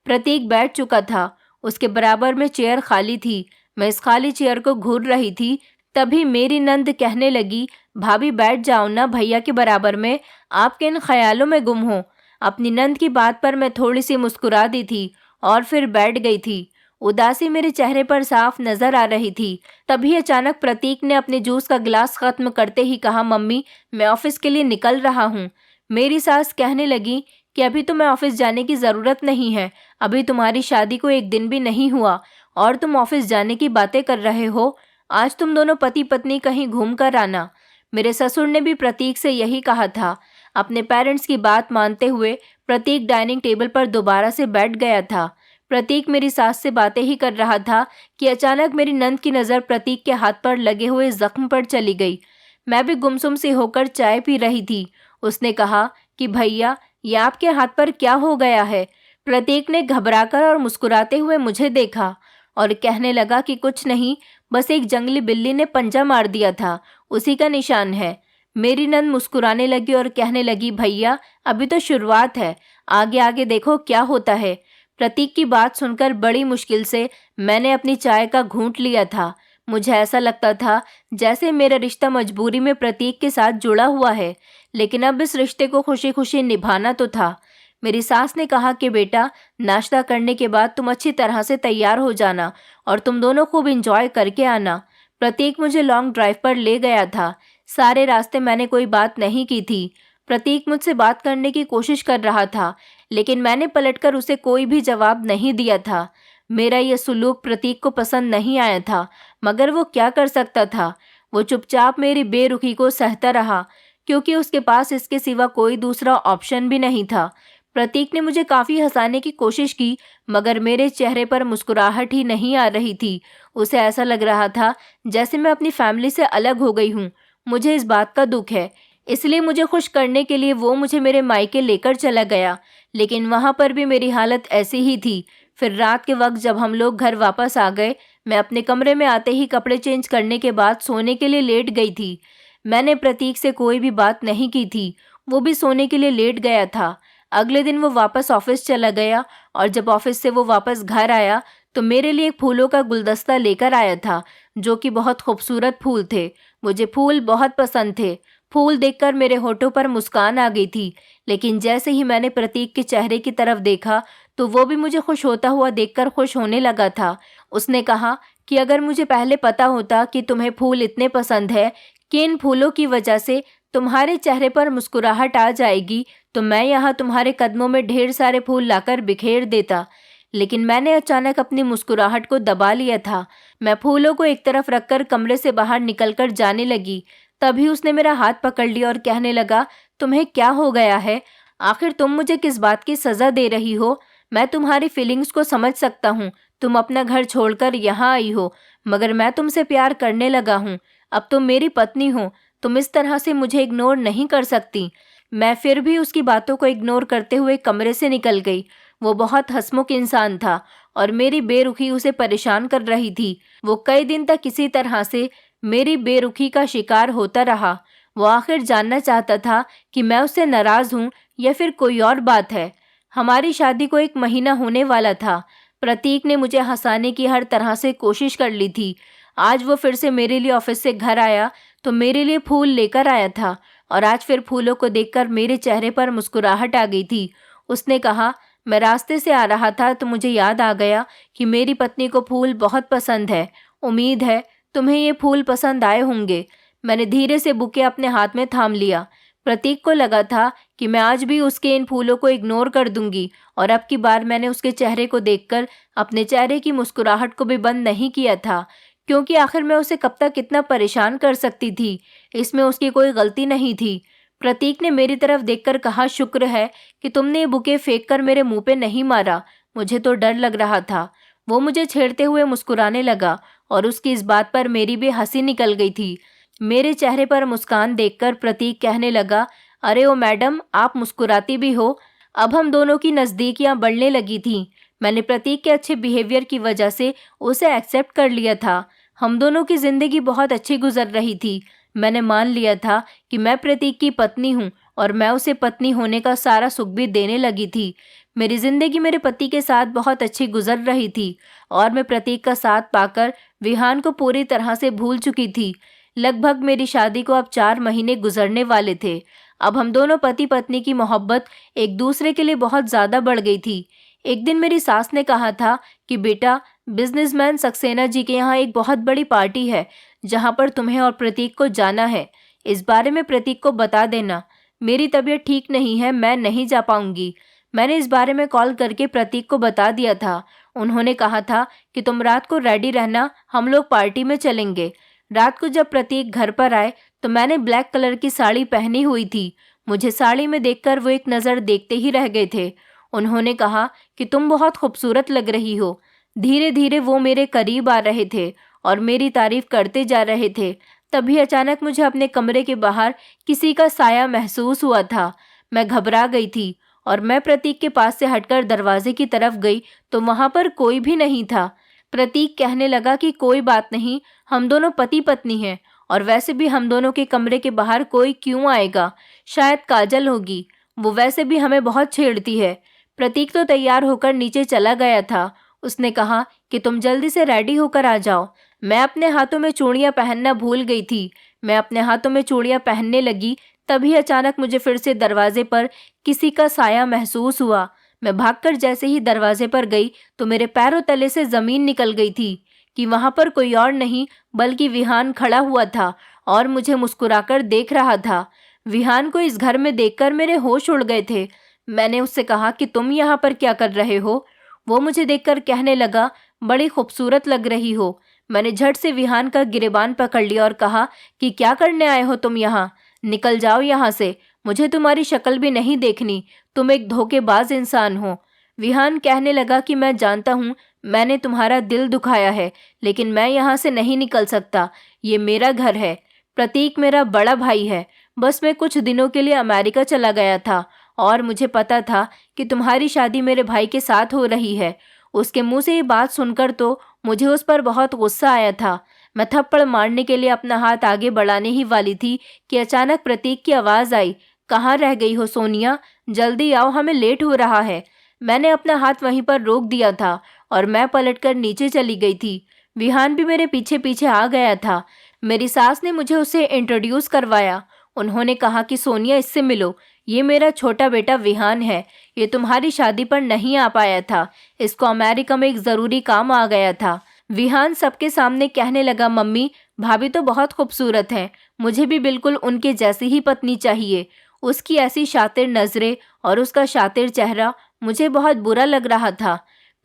[SPEAKER 1] प्रतीक बैठ चुका था, उसके बराबर में चेयर खाली थी। मैं इस खाली चेयर को घूर रही थी, तभी मेरी नंद कहने लगी, भाभी बैठ जाओ ना, भैया के बराबर में, आप किन ख्यालों में गुम हो। अपनी नंद की बात पर मैं थोड़ी सी मुस्कुरा दी थी और फिर बैठ गई थी। उदासी मेरे चेहरे पर साफ नजर आ रही थी। तभी अचानक प्रतीक ने अपने जूस का गिलास खत्म करते ही कहा, मम्मी, मैं ऑफिस के लिए निकल रहा हूँ। मेरी सास कहने लगी कि अभी तुम्हें ऑफिस जाने की ज़रूरत नहीं है, अभी तुम्हारी शादी को एक दिन भी नहीं हुआ और तुम ऑफिस जाने की बातें कर रहे हो। आज तुम दोनों पति पत्नी कहीं घूम कर आना। मेरे ससुर ने भी प्रतीक से यही कहा था। अपने पेरेंट्स की बात मानते हुए प्रतीक डाइनिंग टेबल पर दोबारा से बैठ गया था। प्रतीक मेरी सास से बातें ही कर रहा था कि अचानक मेरी नंद की नज़र प्रतीक के हाथ पर लगे हुए जख्म पर चली गई। मैं भी गुमसुम सी होकर चाय पी रही थी। उसने कहा कि भैया, ये आपके हाथ पर क्या हो गया है? प्रतीक ने घबराकर और मुस्कुराते हुए मुझे देखा और कहने लगा कि कुछ नहीं, बस एक जंगली बिल्ली ने पंजा मार दिया था, उसी का निशान है। मेरी नंद मुस्कुराने लगी और कहने लगी, भैया अभी तो शुरुआत है, आगे आगे देखो क्या होता है। प्रतीक की बात सुनकर बड़ी मुश्किल से मैंने अपनी चाय का घूंट लिया था। मुझे ऐसा लगता था जैसे मेरा रिश्ता मजबूरी में प्रतीक के साथ जुड़ा हुआ है, लेकिन अब इस रिश्ते को खुशी खुशी निभाना तो था। मेरी सास ने कहा कि बेटा, नाश्ता करने के बाद तुम अच्छी तरह से तैयार हो जाना और तुम दोनों खूब इंजॉय करके आना। प्रतीक मुझे लॉन्ग ड्राइव पर ले गया था। सारे रास्ते मैंने कोई बात नहीं की थी। प्रतीक मुझसे बात करने की कोशिश कर रहा था, लेकिन मैंने पलटकर उसे कोई भी जवाब नहीं दिया था। मेरा यह सुलूक प्रतीक को पसंद नहीं आया था, मगर वो क्या कर सकता था। वो चुपचाप मेरी बेरुखी को सहता रहा, क्योंकि उसके पास इसके सिवा कोई दूसरा ऑप्शन भी नहीं था। प्रतीक ने मुझे काफ़ी हंसाने की कोशिश की, मगर मेरे चेहरे पर मुस्कुराहट ही नहीं आ रही थी। उसे ऐसा लग रहा था जैसे मैं अपनी फैमिली से अलग हो गई हूँ। मुझे इस बात का दुख है, इसलिए मुझे खुश करने के लिए वो मुझे मेरे मायके लेकर चला गया, लेकिन वहाँ पर भी मेरी हालत ऐसी ही थी। फिर रात के वक्त जब हम लोग घर वापस आ गए, मैं अपने कमरे में आते ही कपड़े चेंज करने के बाद सोने के लिए लेट गई थी। मैंने प्रतीक से कोई भी बात नहीं की थी, वो भी सोने के लिए लेट गया था। अगले दिन वो वापस ऑफिस चला गया और जब ऑफिस से वो वापस घर आया तो मेरे लिए एक फूलों का गुलदस्ता लेकर आया था, जो कि बहुत खूबसूरत फूल थे। मुझे फूल बहुत पसंद थे। फूल देखकर मेरे होठों पर मुस्कान आ गई थी, लेकिन जैसे ही मैंने प्रतीक के चेहरे की तरफ देखा तो वो भी मुझे खुश होता हुआ देखकर खुश होने लगा था। उसने कहा कि अगर मुझे पहले पता होता कि तुम्हें फूल इतने पसंद है कि इन फूलों की वजह से तुम्हारे चेहरे पर मुस्कुराहट आ जाएगी, तो मैं यहाँ तुम्हारे कदमों में ढेर सारे फूल लाकर बिखेर देता। लेकिन मैंने अचानक अपनी मुस्कुराहट को दबा लिया था। मैं फूलों को एक तरफ रखकर कमरे से बाहर निकलकर जाने लगी। तभी उसने मेरा हाथ पकड़ लिया और कहने लगा, तुम्हें क्या हो गया है? आखिर तुम मुझे किस बात की सज़ा दे रही हो? मैं तुम्हारी फीलिंग्स को समझ सकता हूँ। तुम अपना घर छोड़कर यहाँ आई हो, मगर मैं तुमसे प्यार करने लगा हूँ। अब तुम मेरी पत्नी हो, तुम इस तरह से मुझे इग्नोर नहीं कर सकती। मैं फिर भी उसकी बातों को इग्नोर करते हुए कमरे से निकल गई। वो बहुत हंसमुख इंसान था और मेरी बेरुखी उसे परेशान कर रही थी। वो कई दिन तक इसी तरह से मेरी बेरुखी का शिकार होता रहा। वो आखिर जानना चाहता था कि मैं उससे नाराज़ हूँ या फिर कोई और बात है। हमारी शादी को 1 महीना होने वाला था। प्रतीक ने मुझे हंसाने की हर तरह से कोशिश कर ली थी। आज वो फिर से मेरे लिए ऑफिस से घर आया तो मेरे लिए फूल लेकर आया था और आज फिर फूलों को देखकर मेरे चेहरे पर मुस्कुराहट आ गई थी। उसने कहा, मैं रास्ते से आ रहा था तो मुझे याद आ गया कि मेरी पत्नी को फूल बहुत पसंद है। उम्मीद है तुम्हें ये फूल पसंद आए होंगे। मैंने धीरे से बुके अपने हाथ में थाम लिया। प्रतीक को लगा था कि मैं आज भी उसके इन फूलों को इग्नोर कर दूंगी, और अब की बार मैंने उसके चेहरे को देखकर अपने चेहरे की मुस्कुराहट को भी बंद नहीं किया था, क्योंकि आखिर मैं उसे कब तक कितना परेशान कर सकती थी। इसमें उसकी कोई गलती नहीं थी। प्रतीक ने मेरी तरफ देखकर कहा, शुक्र है कि तुमने ये बुके फेंक कर मेरे मुंह पे नहीं मारा, मुझे तो डर लग रहा था। वो मुझे छेड़ते हुए मुस्कुराने लगा और उसकी इस बात पर मेरी भी हंसी निकल गई थी। मेरे चेहरे पर मुस्कान देखकर प्रतीक कहने लगा, अरे ओ मैडम, आप मुस्कुराती भी हो। अब हम दोनों की नज़दीकियां बढ़ने लगी थीं। मैंने प्रतीक के अच्छे बिहेवियर की वजह से उसे एक्सेप्ट कर लिया था। हम दोनों की ज़िंदगी बहुत अच्छी गुजर रही थी। मैंने मान लिया था कि मैं प्रतीक की पत्नी हूँ और मैं उसे पत्नी होने का सारा सुख भी देने लगी थी। मेरी ज़िंदगी मेरे पति के साथ बहुत अच्छी गुजर रही थी और मैं प्रतीक का साथ पाकर विहान को पूरी तरह से भूल चुकी थी। लगभग मेरी शादी को अब 4 महीने गुजरने वाले थे। अब हम दोनों पति पत्नी की मोहब्बत एक दूसरे के लिए बहुत ज़्यादा बढ़ गई थी। एक दिन मेरी सास ने कहा था कि बेटा, बिजनेसमैन सक्सेना जी के यहाँ एक बहुत बड़ी पार्टी है जहाँ पर तुम्हें और प्रतीक को जाना है। इस बारे में प्रतीक को बता देना। मेरी तबीयत ठीक नहीं है, मैं नहीं जा पाऊंगी। मैंने इस बारे में कॉल करके प्रतीक को बता दिया था। उन्होंने कहा था कि तुम रात को रेडी रहना, हम लोग पार्टी में चलेंगे। रात को जब प्रतीक घर पर आए तो मैंने ब्लैक कलर की साड़ी पहनी हुई थी। मुझे साड़ी में देखकर वो एक नज़र देखते ही रह गए थे। उन्होंने कहा कि तुम बहुत खूबसूरत लग रही हो। धीरे धीरे वो मेरे करीब आ रहे थे और मेरी तारीफ करते जा रहे थे। तभी अचानक मुझे अपने कमरे के बाहर किसी का साया महसूस हुआ था। मैं घबरा गई थी और मैं प्रतीक के पास से हटकर दरवाजे की तरफ गई तो वहाँ पर कोई भी नहीं था। प्रतीक कहने लगा कि कोई बात नहीं, हम दोनों पति पत्नी हैं और वैसे भी हम दोनों के कमरे के बाहर कोई क्यों आएगा? शायद काजल होगी, वो वैसे भी हमें बहुत छेड़ती है। प्रतीक तो तैयार होकर नीचे चला गया था। उसने कहा कि तुम जल्दी से रेडी होकर आ जाओ। मैं अपने हाथों में चूड़ियां पहनना भूल गई थी। मैं अपने हाथों में चूड़ियां पहनने लगी, तभी अचानक मुझे फिर से दरवाजे पर किसी का साया महसूस हुआ। मैं भागकर जैसे ही दरवाजे पर गई तो मेरे पैरों तले से जमीन निकल गई थी कि वहां पर कोई और नहीं बल्कि विहान खड़ा हुआ था और मुझे मुस्कुराकर देख रहा था। विहान को इस घर में देखकर मेरे होश उड़ गए थे। मैंने उससे कहा कि तुम यहाँ पर क्या कर रहे हो? वो मुझे देखकर कहने लगा, बड़ी खूबसूरत लग रही हो। मैंने झट से विहान का गिरेबान पकड़ लिया और कहा कि क्या करने आए हो तुम यहाँ? निकल जाओ यहाँ से, मुझे तुम्हारी शक्ल भी नहीं देखनी। तुम एक धोखेबाज इंसान हो। विहान कहने लगा कि मैं जानता हूँ मैंने तुम्हारा दिल दुखाया है, लेकिन मैं यहाँ से नहीं निकल सकता। ये मेरा घर है। प्रतीक मेरा बड़ा भाई है। बस मैं कुछ दिनों के लिए अमेरिका चला गया था और मुझे पता था कि तुम्हारी शादी मेरे भाई के साथ हो रही है। उसके मुंह से ये बात सुनकर तो मुझे उस पर बहुत गुस्सा आया था। मैं थप्पड़ मारने के लिए अपना हाथ आगे बढ़ाने ही वाली थी कि अचानक प्रतीक की आवाज़ आई, कहाँ रह गई हो सोनिया? जल्दी आओ, हमें लेट हो रहा है। मैंने अपना हाथ वहीं पर रोक दिया था और मैं पलटकर नीचे चली गई थी। विहान भी मेरे पीछे पीछे आ गया था। मेरी सास ने मुझे उसे इंट्रोड्यूस करवाया। उन्होंने कहा कि सोनिया, इससे मिलो, ये मेरा छोटा बेटा विहान है। ये तुम्हारी शादी पर नहीं आ पाया था, इसको अमेरिका में एक ज़रूरी काम आ गया था। विहान सबके सामने कहने लगा, मम्मी, भाभी तो बहुत खूबसूरत हैं, मुझे भी बिल्कुल उनके जैसी ही पत्नी चाहिए। उसकी ऐसी शातिर नज़रें और उसका शातिर चेहरा, मुझे बहुत बुरा लग रहा था।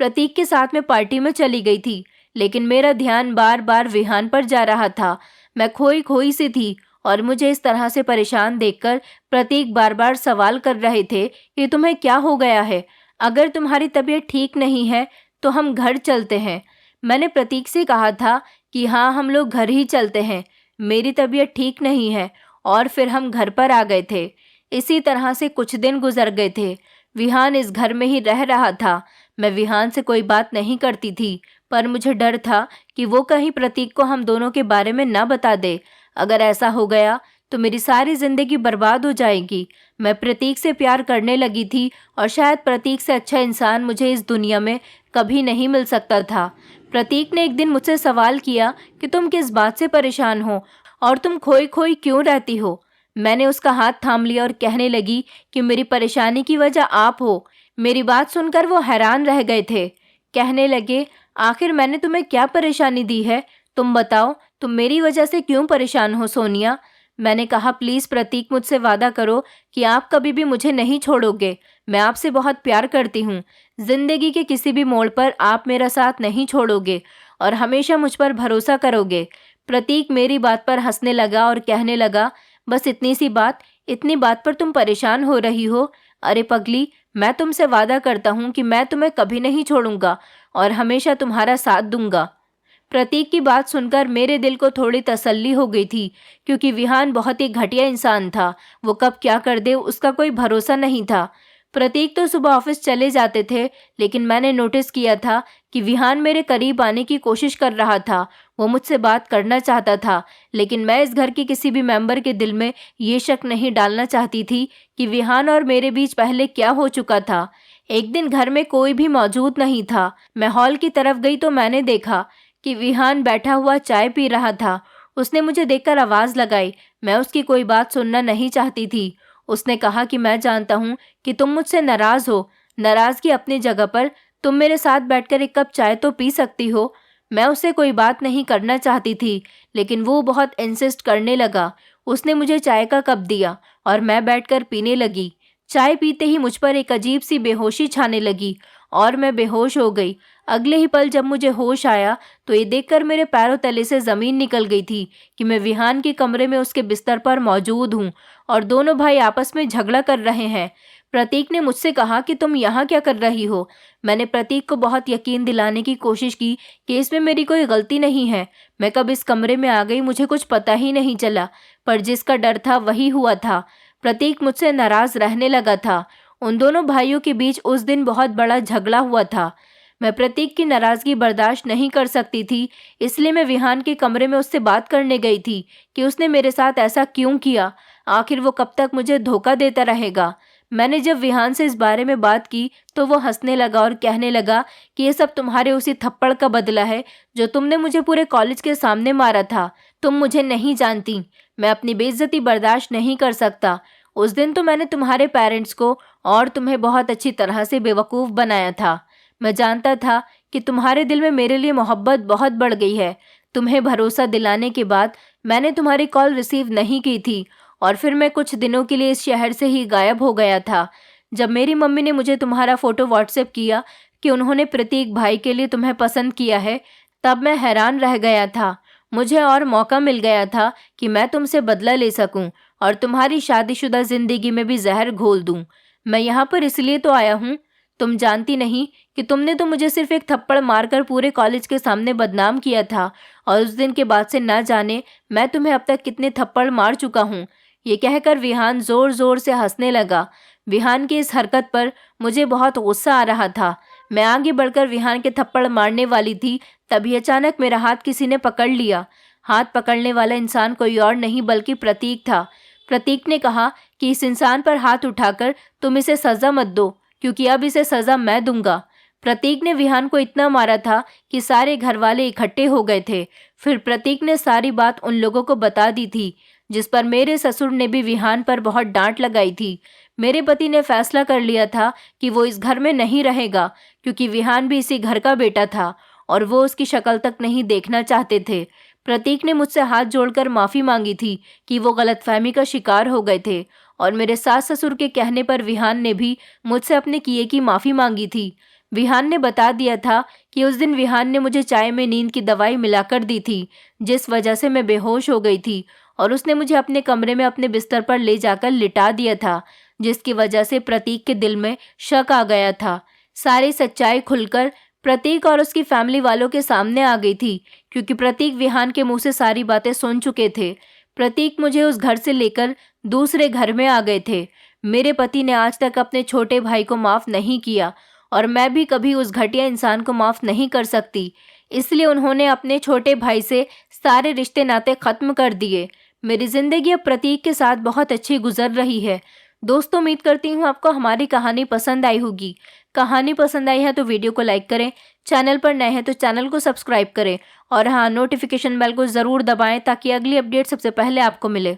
[SPEAKER 1] प्रतीक के साथ में पार्टी में चली गई थी, लेकिन मेरा ध्यान बार बार विहान पर जा रहा था। मैं खोई खोई सी थी और मुझे इस तरह से परेशान देखकर प्रतीक बार बार सवाल कर रहे थे कि तुम्हें क्या हो गया है? अगर तुम्हारी तबीयत ठीक नहीं है तो हम घर चलते हैं। मैंने प्रतीक से कहा था कि हाँ, हम लोग घर ही चलते हैं, मेरी तबीयत ठीक नहीं है, और फिर हम घर पर आ गए थे। इसी तरह से कुछ दिन गुजर गए थे। विहान इस घर में ही रह रहा था। मैं विहान से कोई बात नहीं करती थी, पर मुझे डर था कि वो कहीं प्रतीक को हम दोनों के बारे में ना बता दे। अगर ऐसा हो गया तो मेरी सारी जिंदगी बर्बाद हो जाएगी। मैं प्रतीक से प्यार करने लगी थी और शायद प्रतीक से अच्छा इंसान मुझे इस दुनिया में कभी नहीं मिल सकता था। प्रतीक ने एक दिन मुझसे सवाल किया कि तुम किस बात से परेशान हो और तुम खोई खोई क्यों रहती हो? मैंने उसका हाथ थाम लिया और कहने लगी कि मेरी परेशानी की वजह आप हो। मेरी बात सुनकर वो हैरान रह गए थे। कहने लगे, आखिर मैंने तुम्हें क्या परेशानी दी है? तुम बताओ, तुम मेरी वजह से क्यों परेशान हो सोनिया? मैंने कहा, प्लीज़ प्रतीक, मुझसे वादा करो कि आप कभी भी मुझे नहीं छोड़ोगे। मैं आपसे बहुत प्यार करती हूँ। जिंदगी के किसी भी मोड़ पर आप मेरा साथ नहीं छोड़ोगे और हमेशा मुझ पर भरोसा करोगे। प्रतीक मेरी बात पर हंसने लगा और कहने लगा, बस इतनी सी बात, इतनी बात पर तुम परेशान हो रही हो? अरे पगली, मैं तुमसे वादा करता हूँ कि मैं तुम्हें कभी नहीं छोड़ूंगा और हमेशा तुम्हारा साथ दूंगा। प्रतीक की बात सुनकर मेरे दिल को थोड़ी तसल्ली हो गई थी, क्योंकि विहान बहुत ही घटिया इंसान था। वो कब क्या कर दे उसका कोई भरोसा नहीं था। प्रतीक तो सुबह ऑफिस चले जाते थे, लेकिन मैंने नोटिस किया था कि विहान मेरे करीब आने की कोशिश कर रहा था। वो मुझसे बात करना चाहता था, लेकिन मैं इस घर के किसी भी मेंबर के दिल में ये शक नहीं डालना चाहती थी कि विहान और मेरे बीच पहले क्या हो चुका था। एक दिन घर में कोई भी मौजूद नहीं था। मैं हॉल की तरफ गई तो मैंने देखा कि विहान बैठा हुआ चाय पी रहा था। उसने मुझे देखकर आवाज़ लगाई। मैं उसकी कोई बात सुनना नहीं चाहती थी। उसने कहा कि मैं जानता हूँ कि तुम मुझसे नाराज़ हो। नाराज़गी अपनी जगह पर, तुम मेरे साथ बैठकर एक कप चाय तो पी सकती हो। मैं उससे कोई बात नहीं करना चाहती थी, लेकिन वो बहुत इंसिस्ट करने लगा। उसने मुझे चाय का कप दिया और मैं बैठकर पीने लगी। चाय पीते ही मुझ पर एक अजीब सी बेहोशी छाने लगी और मैं बेहोश हो गई। अगले ही पल जब मुझे होश आया तो ये देखकर मेरे पैरों तले से ज़मीन निकल गई थी कि मैं विहान के कमरे में उसके बिस्तर पर मौजूद हूँ और दोनों भाई आपस में झगड़ा कर रहे हैं। प्रतीक ने मुझसे कहा कि तुम यहाँ क्या कर रही हो? मैंने प्रतीक को बहुत यकीन दिलाने की कोशिश की कि इसमें मेरी कोई गलती नहीं है। मैं कब इस कमरे में आ गई मुझे कुछ पता ही नहीं चला, पर जिसका डर था वही हुआ था। प्रतीक मुझसे नाराज़ रहने लगा था। उन दोनों भाइयों के बीच उस दिन बहुत बड़ा झगड़ा हुआ था। मैं प्रतीक की नाराज़गी बर्दाश्त नहीं कर सकती थी, इसलिए मैं विहान के कमरे में उससे बात करने गई थी कि उसने मेरे साथ ऐसा क्यों किया। आखिर वो कब तक मुझे धोखा देता रहेगा। मैंने जब विहान से इस बारे में बात की तो वो हंसने लगा और कहने लगा कि ये सब तुम्हारे उसी थप्पड़ का बदला है जो तुमने मुझे पूरे कॉलेज के सामने मारा था। तुम मुझे नहीं जानती, मैं अपनी बेइज्जती बर्दाश्त नहीं कर सकता। उस दिन तो मैंने तुम्हारे पेरेंट्स को और तुम्हें बहुत अच्छी तरह से बेवकूफ़ बनाया था। मैं जानता था कि तुम्हारे दिल में मेरे लिए मोहब्बत बहुत बढ़ गई है। तुम्हें भरोसा दिलाने के बाद मैंने तुम्हारी कॉल रिसीव नहीं की थी और फिर मैं कुछ दिनों के लिए इस शहर से ही गायब हो गया था। जब मेरी मम्मी ने मुझे तुम्हारा फ़ोटो व्हाट्सएप किया कि उन्होंने प्रतीक भाई के लिए तुम्हें पसंद किया है, तब मैं हैरान रह गया था। मुझे और मौका मिल गया था कि मैं तुमसे बदला ले सकूं और तुम्हारी शादीशुदा ज़िंदगी में भी जहर घोल दूं। मैं यहाँ पर इसलिए तो आया हूँ। तुम जानती नहीं कि तुमने तो मुझे सिर्फ एक थप्पड़ मारकर पूरे कॉलेज के सामने बदनाम किया था और उस दिन के बाद से ना जाने मैं तुम्हें अब तक कितने थप्पड़ मार चुका हूँ। ये कहकर विहान ज़ोर ज़ोर से हंसने लगा। विहान की इस हरकत पर मुझे बहुत गुस्सा आ रहा था। मैं आगे बढ़कर विहान के थप्पड़ मारने वाली थी, तभी अचानक मेरा हाथ किसी ने पकड़ लिया। हाथ पकड़ने वाला इंसान कोई और नहीं बल्कि प्रतीक था। प्रतीक ने कहा कि इस इंसान पर हाथ उठाकर तुम इसे सज़ा मत दो, क्योंकि अब इसे सज़ा मैं दूंगा। प्रतीक ने विहान को इतना मारा था कि सारे घर वाले इकट्ठे हो गए थे। फिर प्रतीक ने सारी बात उन लोगों को बता दी थी, जिस पर मेरे ससुर ने भी विहान पर बहुत डांट लगाई थी। मेरे पति ने फैसला कर लिया था कि वो इस घर में नहीं रहेगा, क्योंकि विहान भी इसी घर का बेटा था और वो उसकी शक्ल तक नहीं देखना चाहते थे। प्रतीक ने मुझसे हाथ जोड़कर माफ़ी मांगी थी कि वो गलतफहमी का शिकार हो गए थे और मेरे सास ससुर के कहने पर विहान ने भी मुझसे अपने किए की माफ़ी मांगी थी। विहान ने बता दिया था कि उस दिन विहान ने मुझे चाय में नींद की दवाई मिलाकर दी थी, जिस वजह से मैं बेहोश हो गई थी, और उसने मुझे अपने कमरे में अपने बिस्तर पर ले जाकर लिटा दिया था, जिसकी वजह से प्रतीक के दिल में शक आ गया था। सारी सच्चाई खुलकर प्रतीक और उसकी फैमिली वालों के सामने आ गई थी, क्योंकि प्रतीक विहान के मुंह से सारी बातें सुन चुके थे। प्रतीक मुझे उस घर से लेकर दूसरे घर में आ गए थे। मेरे पति ने आज तक अपने छोटे भाई को माफ़ नहीं किया और मैं भी कभी उस घटिया इंसान को माफ़ नहीं कर सकती। इसलिए उन्होंने अपने छोटे भाई से सारे रिश्ते नाते ख़त्म कर दिए। मेरी ज़िंदगी अब प्रतीक के साथ बहुत अच्छी गुजर रही है। दोस्तों, उम्मीद करती हूँ आपको हमारी कहानी पसंद आई होगी। कहानी पसंद आई है तो वीडियो को लाइक करें, चैनल पर नए हैं तो चैनल को सब्सक्राइब करें और हाँ, नोटिफिकेशन बेल को ज़रूर दबाएं ताकि अगली अपडेट सबसे पहले आपको मिले।